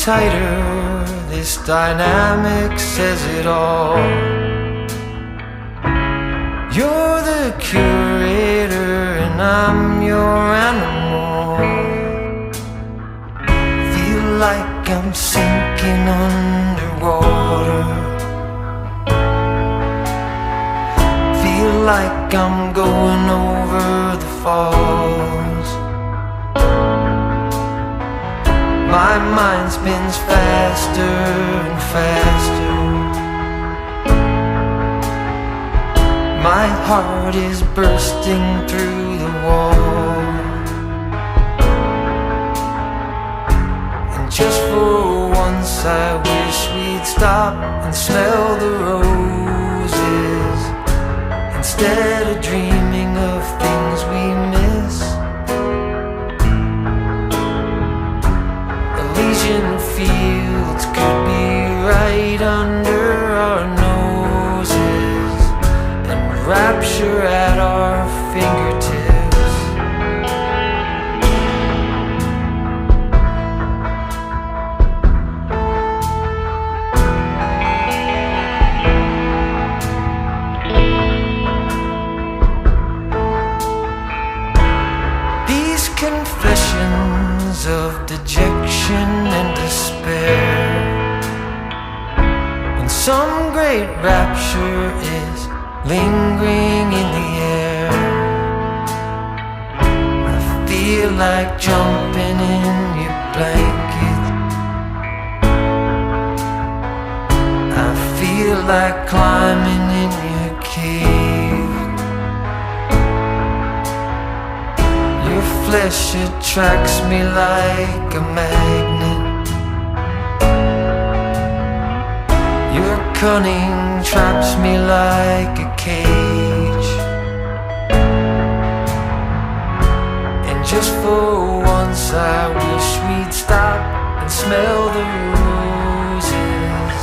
tighter, this dynamic says it all. You're the curator and I'm your animal. Feel like I'm sinking underwater. Feel like I'm going over the falls. My mind spins faster and faster. My heart is bursting through the wall. And just for once I wish we'd stop and smell the roses, instead of dreaming of things we miss. Elysian fields could be right under our noses, and rapture at our fingertips. These confessions of dejection and despair, when some great rapture is lingering in the air, I feel like jumping in your blanket. I feel like climbing in your cave. Your flesh attracts me like a magnet. Your cunning traps me like a cage. And just for once I wish we'd stop and smell the roses,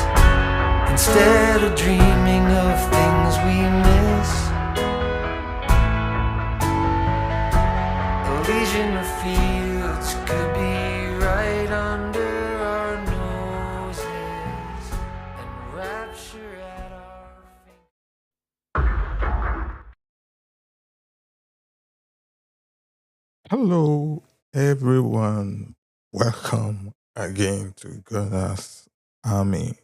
instead of dreaming of things we miss. Elysian fields could be right under our noses, and rapture at our feet. Hello, everyone. Welcome again to Gooners Army.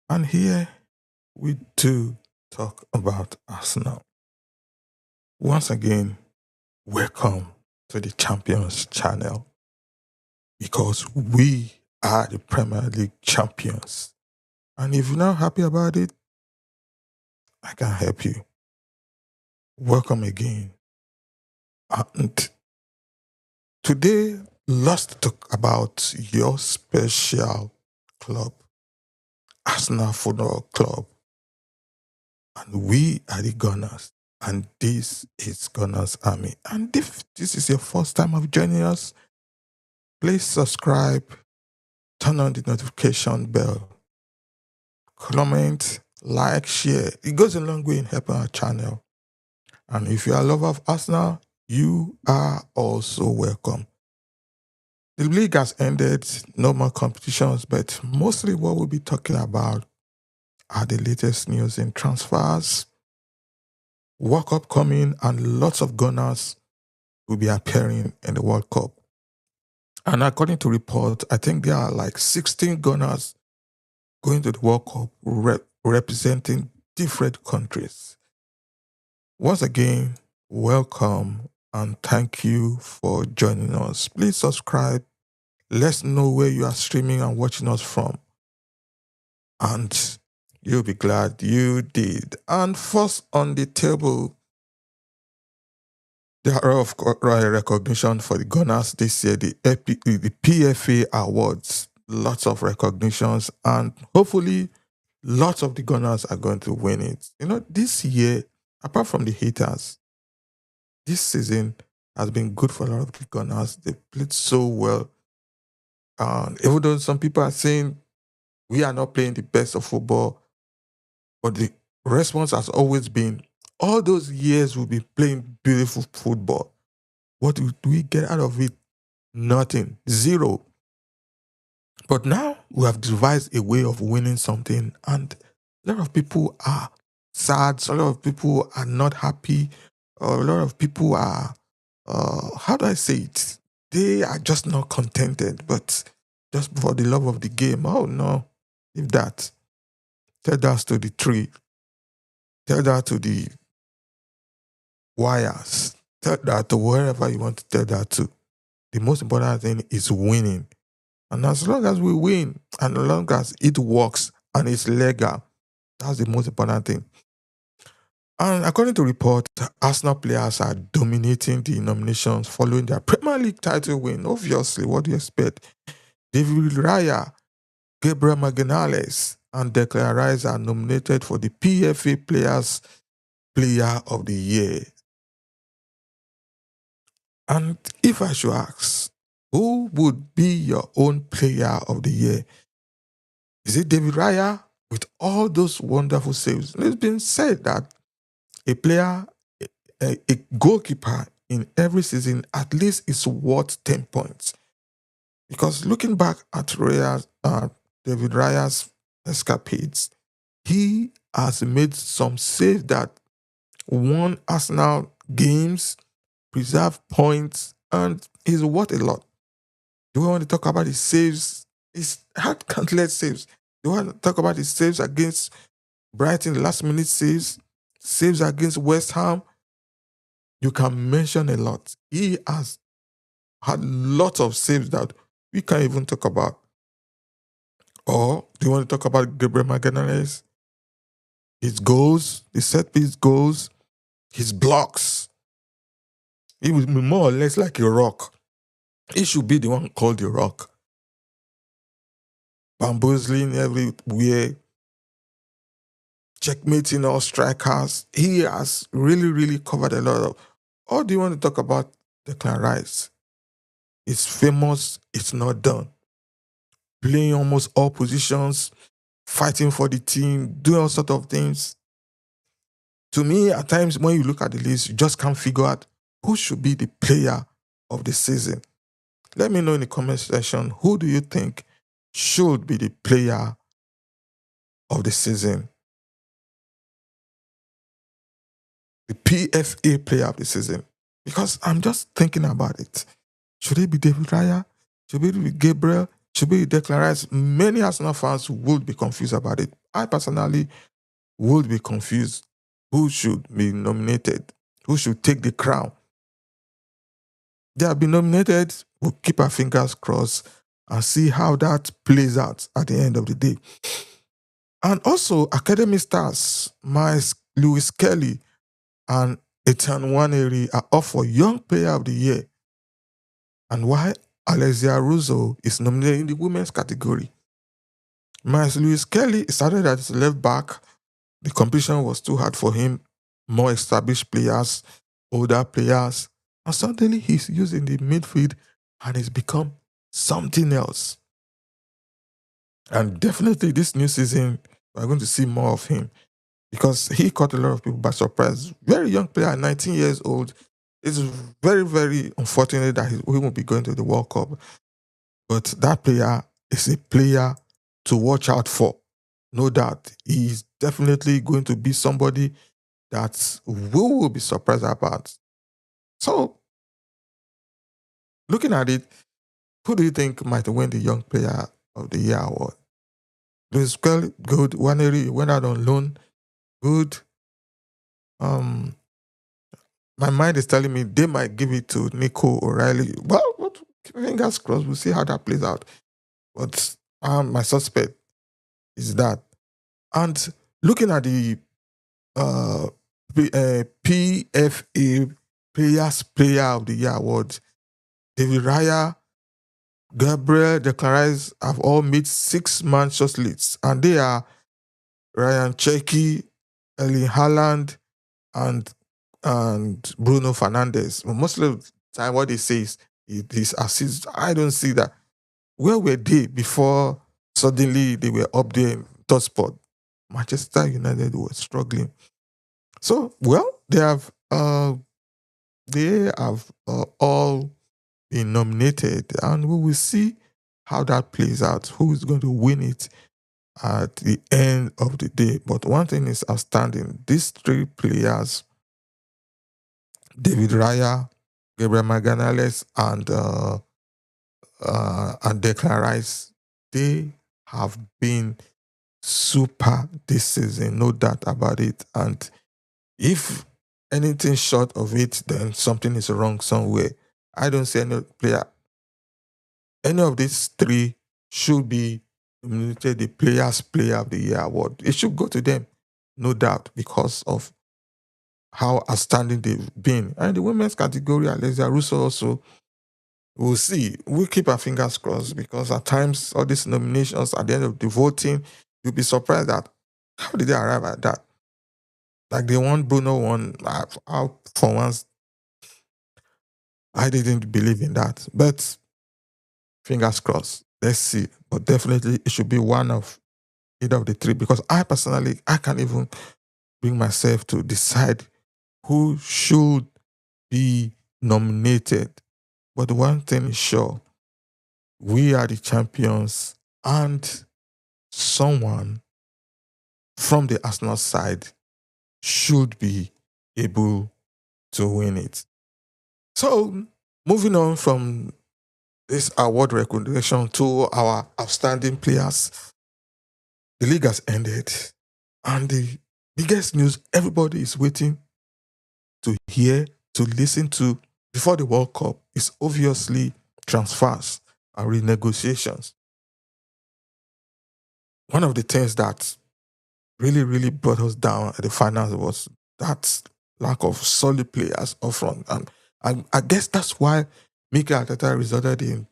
And here we do talk about Arsenal. Once again, welcome to the Champions channel, because we are the Premier League champions. And if you're not happy about it, I can help you. Welcome again. And today, let's talk about your special club, Arsenal Football Club. And we are the Gunners. And this is Gunners Army. And if this is your first time of joining us, please subscribe, turn on the notification bell, comment, like, share. It goes a long way in helping our channel. And if you are a lover of Arsenal, you are also welcome. The league has ended, no more competitions, but mostly what we'll be talking about are the latest news in transfers, World Cup coming, and lots of Gunners will be appearing in the World Cup. And according to reports, I think there are like 16 Gunners going to the World Cup representing different countries. Once again, welcome and thank you for joining us. Please subscribe. Let's know where you are streaming and watching us from. And you'll be glad you did. And first on the table, there are of course recognition for the Gunners this year, the PFA Awards. Lots of recognitions, and hopefully lots of the Gunners are going to win it. You know, this year, apart from the haters, this season has been good for a lot of the Gunners. They played so well. And even though some people are saying we are not playing the best of football, but the response has always been, all those years we've been playing beautiful football. What do we get out of it? Nothing. Zero. But now we have devised a way of winning something, and a lot of people are sad. A lot of people are not happy. Or a lot of people are, how do I say it? They are just not contented, but just for the love of the game. Oh no, if that, tell that to the tree, tell that to the wires, tell that to wherever you want to tell that to. The most important thing is winning. And as long as we win, and as long as it works and it's legal, that's the most important thing. And according to report, Arsenal players are dominating the nominations following their Premier League title win. Obviously, what do you expect? David Raya, Gabriel Magalhaes, and Declan Rice are nominated for the PFA Players Player of the Year. And if I should ask, who would be your own Player of the Year? Is it David Raya with all those wonderful saves? It's been said that a player, a goalkeeper in every season at least is worth 10 points. Because looking back at David Raya's escapades, he has made some saves that won Arsenal games, preserved points, and he's worth a lot. Do we want to talk about his saves? He's had countless saves. Do we want to talk about his saves against Brighton, last minute saves, saves against West Ham? You can mention a lot. He has had lots of saves that we can't even talk about. Or do you want to talk about Gabriel Magalhaes? His goals, his set piece goals, his blocks. He was more or less like a rock. He should be the one called the rock. Bamboozling everywhere, checkmating all strikers. He has really, really covered a lot of. Or do you want to talk about Declan Rice? It's famous, it's not done. Playing almost all positions, fighting for the team, doing all sorts of things. To me, at times when you look at the list, you just can't figure out who should be the player of the season. Let me know in the comment section, who do you think should be the player of the season? The PFA player of the season. Because I'm just thinking about it. Should it be David Raya? Should it be Gabriel? Should it be Declan Rice? Many Arsenal fans would be confused about it. I personally would be confused. Who should be nominated? Who should take the crown? They have been nominated. We'll keep our fingers crossed and see how that plays out at the end of the day. And also, Academy stars, Miles Lewis Kelly and Ethan Waneri are up for Young Player of the Year. And why Alexia Russo is nominated in the women's category. Miles Lewis Kelly started as left back. The competition was too hard for him. More established players, older players. And suddenly he's used in the midfield and he's become something else. And definitely this new season, we're going to see more of him because he caught a lot of people by surprise. Very young player, 19 years old. It's very, very unfortunate that he won't be going to the World Cup. But that player is a player to watch out for. No doubt. He's definitely going to be somebody that we will be surprised about. So, looking at it, who do you think might win the Young Player of the Year award? Lewis Kelly, good. Waneri went out on loan, good. My mind is telling me they might give it to Nico O'Reilly. Well, fingers crossed. We'll see how that plays out. But my suspect is that. And looking at the PFA Players Player of the Year award, David Raya, Gabriel, Declan Rice have all made 6-man shortlists, and they are Ryan Cherky, Erling Haaland, and Bruno Fernandes. Most of the time, what they say is his assists. I don't see that. Where were they before suddenly they were up there in top spot? Manchester United were struggling. So, well, they have all been nominated, and we will see how that plays out, who is going to win it at the end of the day. But one thing is outstanding. These three players, David Raya, Gabriel Magalhaes, and Declan Rice, they have been super this season, no doubt about it. And if anything short of it, then something is wrong somewhere. I don't see any player, any of these three should be nominated the Players Player of the Year award. It should go to them, no doubt, because of how outstanding they've been. And the women's category, Alexia Russo also, we'll see. We'll keep our fingers crossed because at times all these nominations at the end of the voting, you'll be surprised that how did they arrive at that? Like they won, Bruno won. For once, I didn't believe in that. But fingers crossed. Let's see. But definitely it should be one of either of the three because I personally, I can't even bring myself to decide who should be nominated. But one thing is sure, we are the champions and someone from the Arsenal side should be able to win it. So, moving on from this award recognition to our outstanding players, the league has ended. And the biggest news everybody is waiting to hear, to listen to before the World Cup is obviously transfers and renegotiations. One of the things that really, really brought us down at the finals was that lack of solid players up front. And I guess that's why Mikel Arteta resulted in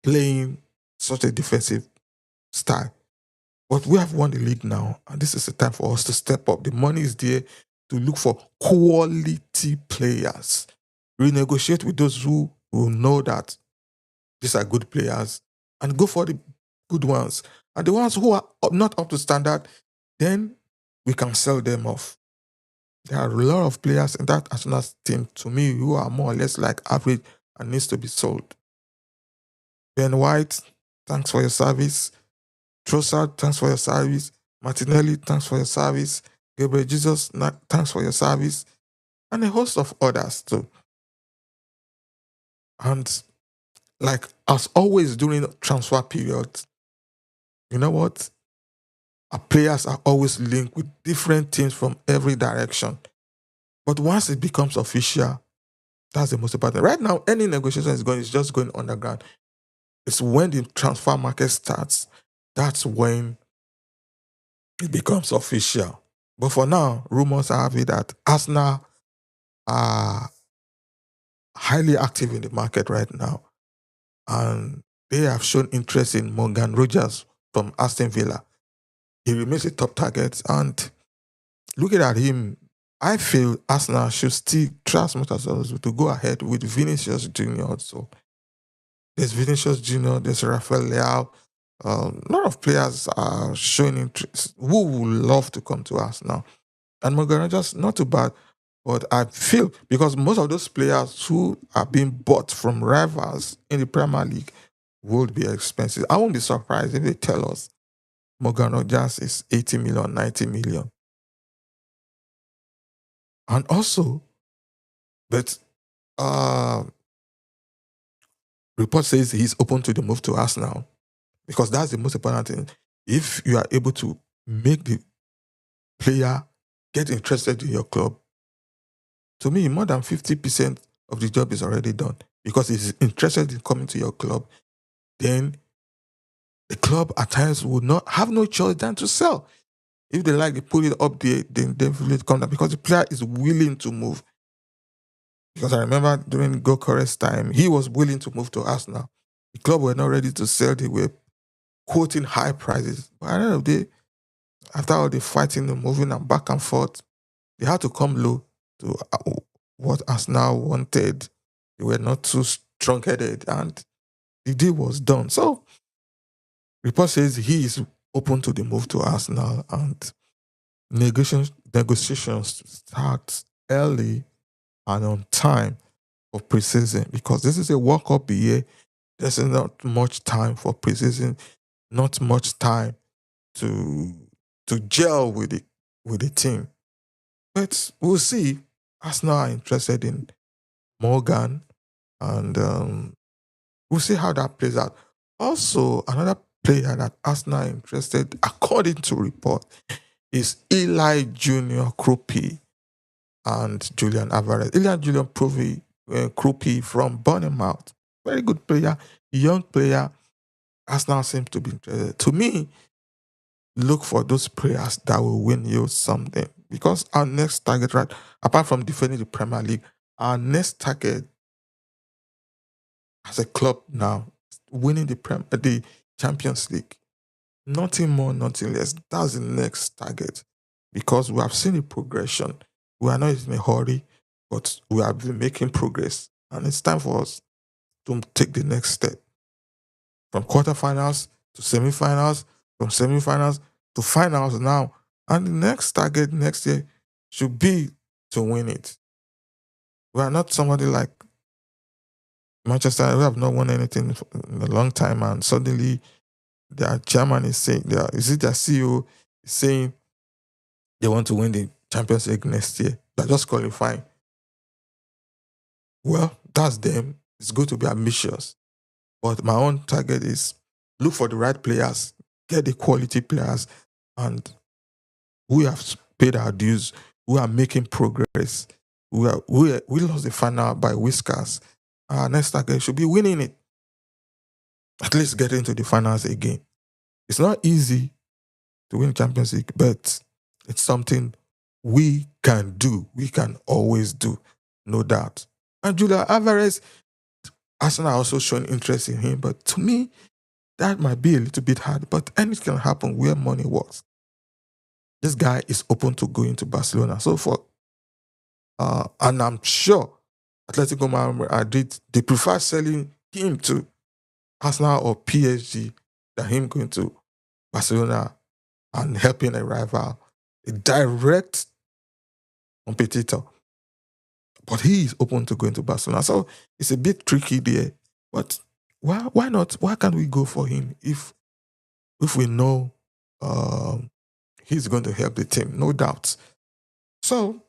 playing such a defensive style. But we have won the league now, and this is the time for us to step up. The money is there to look for quality players. Renegotiate with those who will know that these are good players and go for the good ones. And the ones who are not up to standard, then we can sell them off. There are a lot of players in that Arsenal team, to me, who are more or less like average and needs to be sold. Ben White, thanks for your service. Trossard, thanks for your service. Martinelli, thanks for your service. Gabriel Jesus, thanks for your service. And a host of others too. And like as always during transfer periods, you know what? Our players are always linked with different teams from every direction. But once it becomes official, that's the most important. Right now, any negotiation is just going underground. It's when the transfer market starts, that's when it becomes official. But for now, rumors have it that Arsenal are highly active in the market right now. And they have shown interest in Morgan Rogers from Aston Villa. He remains a top target. And looking at him, I feel Arsenal should still try as much as possible to go ahead with Vinicius Jr. also. There's Vinicius Jr., there's Rafael Leao. A lot of players are showing interest who would love to come to Arsenal. And Morgan Rogers, not too bad. But I feel because most of those players who are being bought from rivals in the Premier League would be expensive. I won't be surprised if they tell us Morgan Rogers is 80 million, 90 million. And also, but report says he's open to the move to Arsenal because that's the most important thing. If you are able to make the player get interested in your club, to me, more than 50% of the job is already done because he's interested in coming to your club. Then the club at times would not have no choice than to sell. If they like, they put it up there, then definitely come down because the player is willing to move. Because I remember during Gooners' time, he was willing to move to Arsenal. The club were not ready to sell. They were quoting high prices. But at the end of the day, after all the fighting and moving and back and forth, they had to come low to what Arsenal wanted. They were not too strong-headed, and the deal was done. So, report says he is open to the move to Arsenal, and negotiations start early and on time for pre-season because this is a World Cup year. There's not much time for preseason, not much time to gel with the team. But we'll see. Arsenal are interested in Morgan, and we'll see how that plays out. Also, another player that Arsenal are interested, according to report, is Eli Junior Krupi and Julian Alvarez. Eli Junior Krupi from Bournemouth, very good player, young player. Arsenal seems to be interested. To me, look for those players that will win you something. Because our next target, right, apart from defending the Premier League, our next target as a club now, winning the Champions League. Nothing more, nothing less. That's the next target. Because we have seen the progression. We are not in a hurry, but we have been making progress. And it's time for us to take the next step. From quarterfinals to semifinals, from semifinals to finals now. And the next target next year should be to win it. We are not somebody like Manchester, we have not won anything in a long time, and suddenly their chairman is saying, is it their CEO is saying they want to win the Champions League next year? They're just qualifying. Well, that's them. It's good to be ambitious. But my own target is look for the right players, get the quality players, and we have paid our dues. We are making progress. We lost the final by whiskers. Our next target should be winning it. At least get into the finals again. It's not easy to win Champions League, but it's something we can do. We can always do, no doubt. And Julian Alvarez, Arsenal also showing interest in him, but to me, that might be a little bit hard. But anything can happen where money works. This guy is open to going to Barcelona. So and I'm sure Atletico Madrid, they prefer selling him to Arsenal or PSG than him going to Barcelona and helping a rival, a direct competitor. But he is open to going to Barcelona. So it's a bit tricky there. But why not? Why can't we go for him if we know he's going to help the team? No doubt. So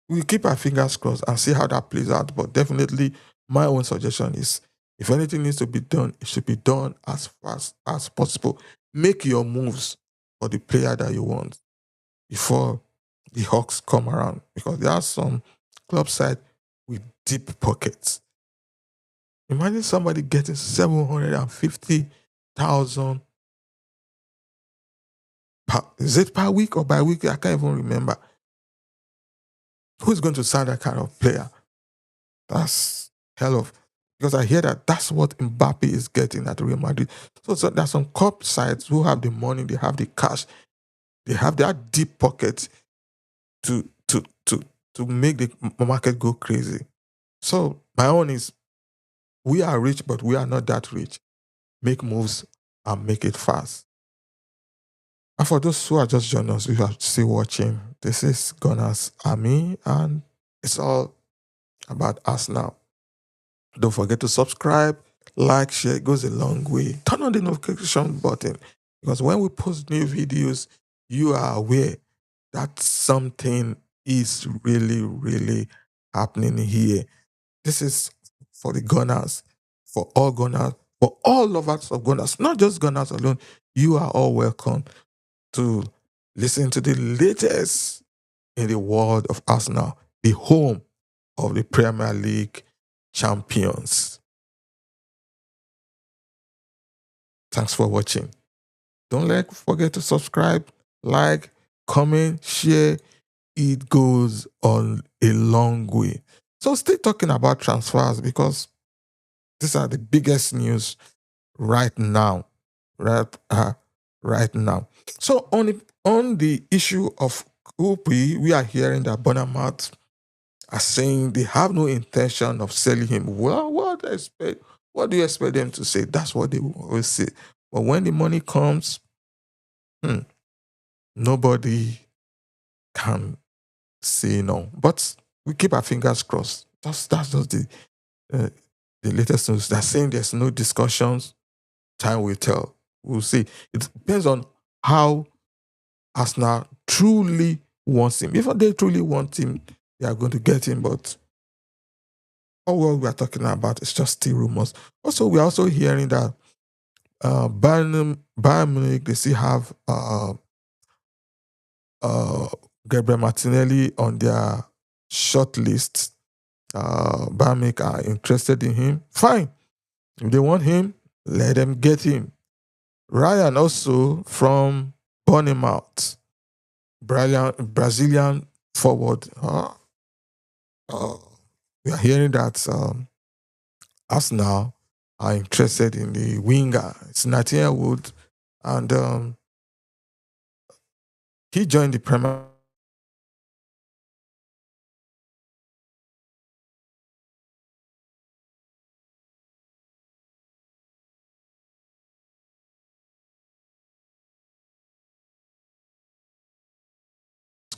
we keep our fingers crossed and see how that plays out. But definitely, my own suggestion is if anything needs to be done, it should be done as fast as possible. Make your moves for the player that you want before the Hawks come around, because there are some club side with deep pockets. Imagine somebody getting 750,000. Is it per week or by week? I can't even remember. Who's going to sign that kind of player? That's hell of. Because I hear that that's what Mbappe is getting at Real Madrid. So there's some club sides who have the money, they have the cash, they have their deep pockets to make the market go crazy. So my own is, we are rich, but we are not that rich. Make moves and make it fast. And for those who are just joining us, who are still watching, this is Gooners Army, and it's all about us now. Don't forget to subscribe, like, share. It goes a long way. Turn on the notification button, because when we post new videos, you are aware that something is really, really happening here. This is for the Gunners, for all Gunners, for all lovers of Gunners, not just Gunners alone. You are all welcome to listen to the latest in the world of Arsenal, the home of the Premier League champions. Thanks for watching. Don't forget to subscribe, like, comment, share. It goes on a long way. So stay talking about transfers, because these are the biggest news right now. Right now. So on the issue of Kopi, we are hearing that Bournemouth are saying they have no intention of selling him. Well, what do you expect them to say? That's what they will always say. But when the money comes, nobody can say no. But we keep our fingers crossed. That's just the the latest news. They're saying there's no discussions. Time will tell. We'll see. It depends on how Arsenal truly wants him. If they truly want him, they are going to get him. But all what we are talking about is just still rumors. Also, we are also hearing that Bayern Munich, they still have Gabriel Martinelli on their short list. Bayern Munich are interested in him. Fine. If they want him, let them get him. Ryan also from Bournemouth, Brazilian forward. We are hearing that Arsenal are interested in the winger. It's 19-year-old, and he joined the Premier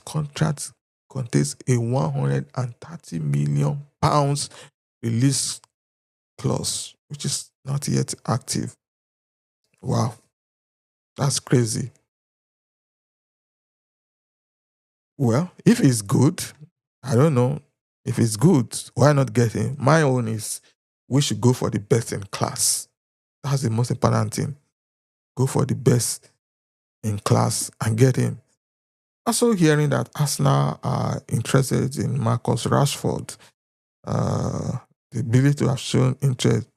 contract contains a 130 million pounds release clause, which is not yet active. Wow, that's crazy. Well, if it's good, I don't know. If it's good, why not get him? My own is we should go for the best in class. That's the most important thing. Go for the best in class and get him. Also hearing that Arsenal are interested in Marcus Rashford. The ability to have shown interest,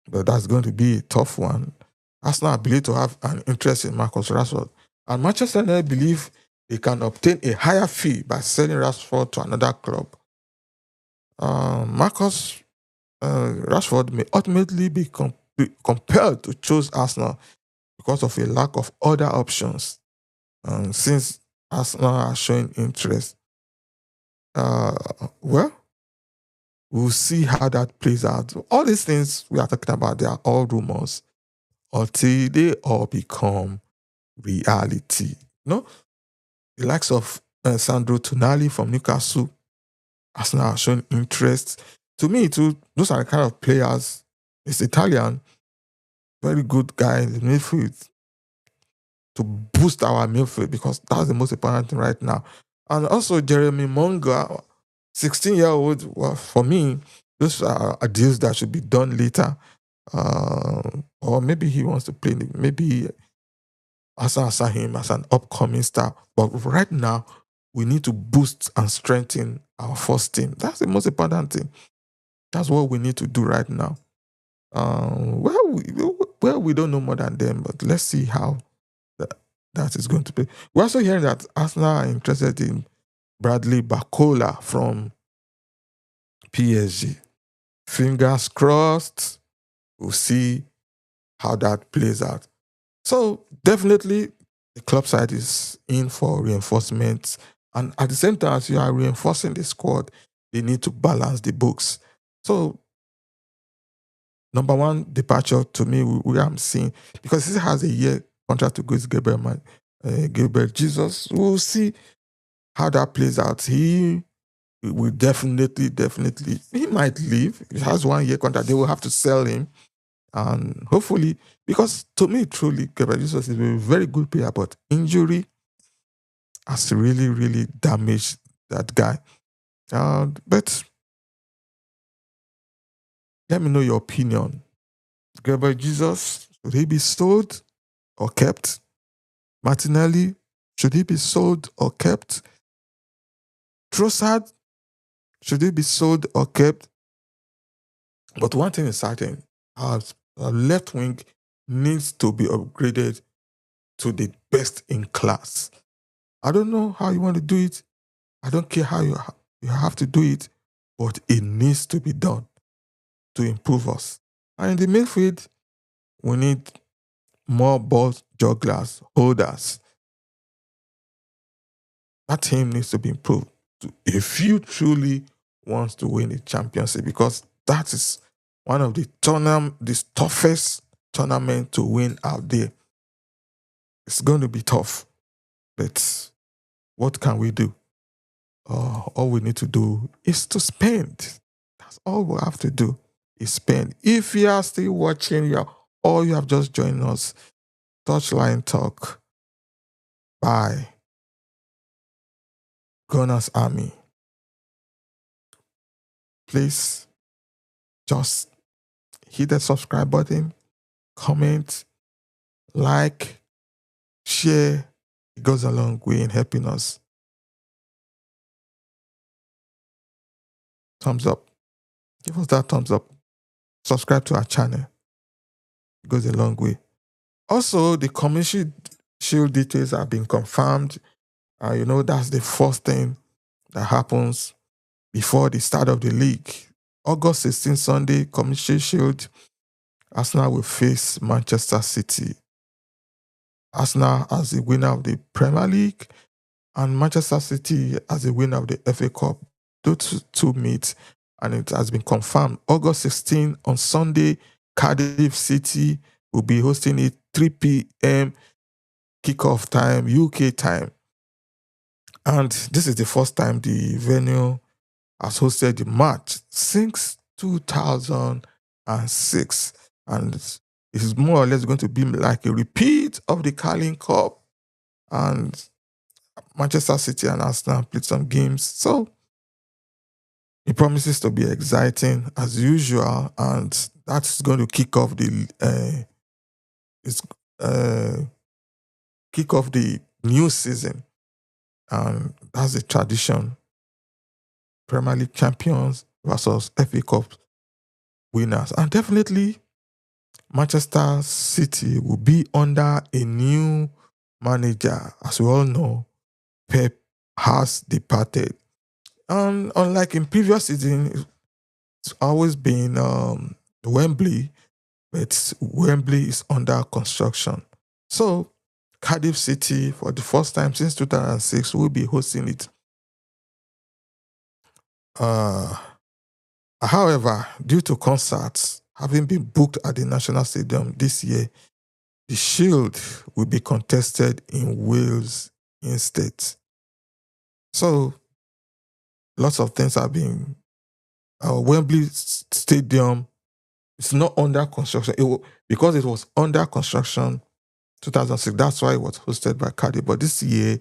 but that's going to be a tough one. Arsenal believe to have an interest in Marcus Rashford. And Manchester United believe they can obtain a higher fee by selling Rashford to another club. Marcus Rashford may ultimately be compelled to choose Arsenal because of a lack of other options. Since Arsenal are showing interest, well, we'll see how that plays out. All these things we are talking about, they are all rumors until they all become reality. No, the likes of Sandro Tonali from Newcastle, Arsenal are showing interest. To me, too, those are the kind of players. It's Italian, very good guy in the midfield to boost our midfield because that's the most important thing right now. And also Jeremy Monga, 16-year-old. Well, for me, those are deals that should be done later. Or maybe he wants to play. Maybe Arsenal saw him as an upcoming star. But right now, we need to boost and strengthen our first team. That's the most important thing. That's what we need to do right now. Well, we don't know more than them, but let's see how that is going to be. We're also hearing that Arsenal are interested in Bradley Barcola from PSG. Fingers crossed. We'll see how that plays out. So definitely the club side is in for reinforcements. And at the same time, as you are reinforcing the squad, they need to balance the books. So number one departure to me, we am seeing, because he has a year contract to go with Gabriel Jesus. We'll see how that plays out. He will definitely, he might leave. He has 1 year contract. They will have to sell him. And hopefully, because to me, truly, Gabriel Jesus is a very good player, but injury has really, really damaged that guy. But let me know your opinion. Gabriel Jesus, should he be sold or kept? Martinelli, should he be sold or kept? Trossard, should he be sold or kept? But one thing is certain, our left wing needs to be upgraded to the best in class. I don't know how you want to do it. I don't care how you have to do it, but it needs to be done to improve us. And in the midfield, we need more ball jugglers, holders. That team needs to be improved if you truly want to win the championship, because that is one of the toughest tournament to win out there. It's going to be tough, but what can we do? All we need to do is to spend. That's all we have to do is spend. If you are still watching, or you have just joined us, Touchline Talk by Gooners Army. Please just hit the subscribe button, comment, like, share. It goes a long way in helping us. Thumbs up. Give us that thumbs up. Subscribe to our channel. It goes a long way. Also, the community shield details have been confirmed. That's the first thing that happens before the start of the league. August 16th, Sunday, community shield. Arsenal will face Manchester City. Arsenal as the winner of the Premier League and Manchester City as the winner of the FA Cup. Those two meet, and it has been confirmed. August 16th on Sunday, Cardiff City will be hosting it 3 p.m. kickoff time, UK time. And this is the first time the venue has hosted the match since 2006. And it is more or less going to be like a repeat of the Carling Cup. And Manchester City and Arsenal played some games. So it promises to be exciting as usual. And that's going to kick off the new season. And that's the tradition. Premier League champions versus FA Cup winners. And definitely Manchester City will be under a new manager. As we all know, Pep has departed. And unlike in previous seasons, it's always been Wembley, but Wembley is under construction. So Cardiff City, for the first time since 2006, will be hosting it. However, due to concerts having been booked at the National Stadium this year, the Shield will be contested in Wales instead. So, lots of things have been. Wembley Stadium is not under construction. Because it was under construction 2006, that's why it was hosted by Cardiff. But this year,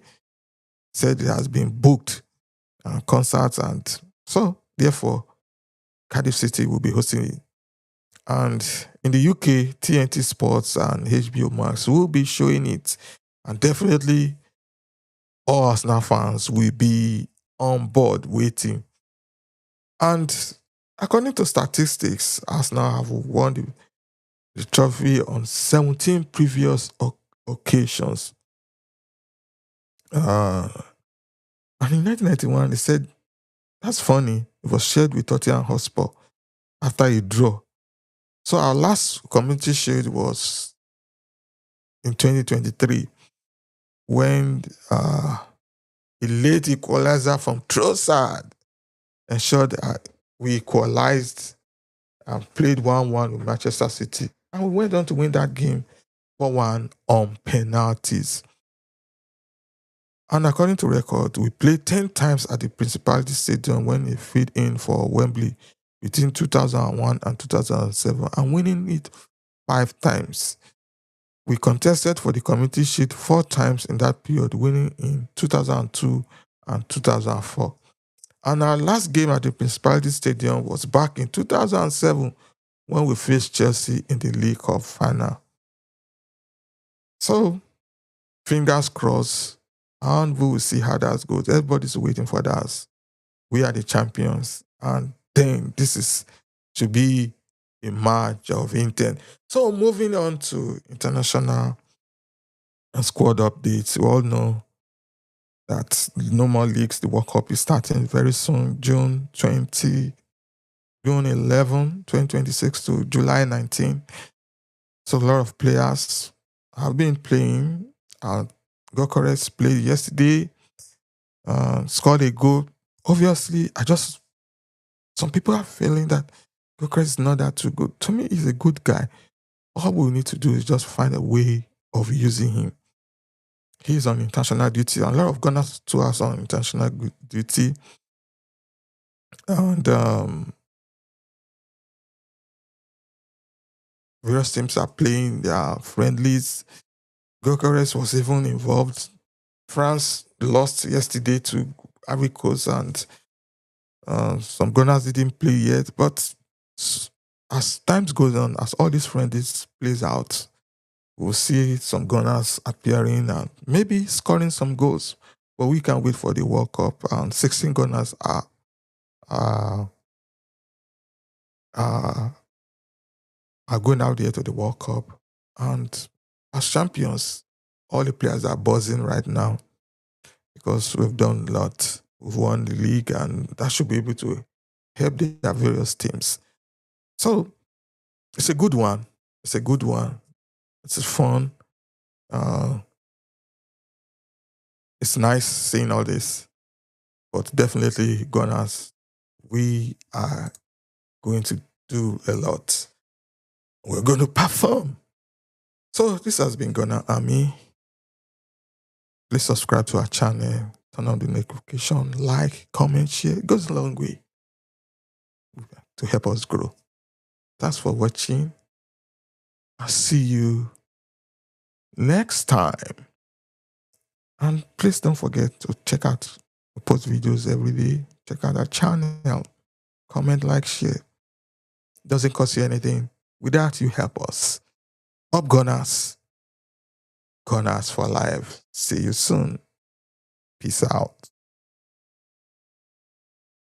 said it has been booked concerts, and so therefore Cardiff City will be hosting it. And in the UK, TNT Sports and HBO Max will be showing it. And definitely all Arsenal fans will be on board waiting. And according to statistics, Arsenal have won the trophy on 17 previous occasions. And in 1991, they said, that's funny, it was shared with Tottenham Hotspur after a draw. So our last community shield was in 2023 when a late equalizer from Trossard ensured that we equalized and played 1-1 with Manchester City. And we went on to win that game 4-1 on penalties. And according to record, we played 10 times at the Principality Stadium when it fit in for Wembley between 2001 and 2007 and winning it 5 times. We contested for the Community Shield 4 times in that period, winning in 2002 and 2004. And our last game at the Principality Stadium was back in 2007 when we faced Chelsea in the League Cup final. So, fingers crossed, and we will see how that goes. Everybody's waiting for that. We are the champions, and then should be a match of intent. So, moving on to international and squad updates, we all know that no more leagues. The World Cup is starting very soon, June 11, 2026 to July 19. So a lot of players have been playing. Gooners played yesterday, scored a goal. Obviously, some people are feeling that Gooners is not that too good. To me, he's a good guy. All we need to do is just find a way of using him. He's on international duty. A lot of Gunners too are on international duty. And Various teams are playing their friendlies. Gooners was even involved. France lost yesterday to Ivory Coast, and some Gunners didn't play yet. But as times goes on, as all these friendlies plays out, we'll see some Gunners appearing and maybe scoring some goals. But we can wait for the World Cup, and 16 Gunners are, are, are going out there to the World Cup. And as champions, all the players are buzzing right now because we've done a lot. We've won the league, and that should be able to help their various teams. So it's a good one. It's a good one. It's fun. Uh, it's nice seeing all this, but definitely Gunners, we are going to do a lot. We're going to perform. So this has been Gunner Army. Please subscribe to our channel, turn on the notification, like, comment, share. It goes a long way to help us grow. Thanks for watching. I'll see you next time. And please don't forget to check out, we post videos every day. Check out our channel. Comment, like, share. Doesn't cost you anything. With that, you help us. Up Gunners. Gunners for life. See you soon. Peace out.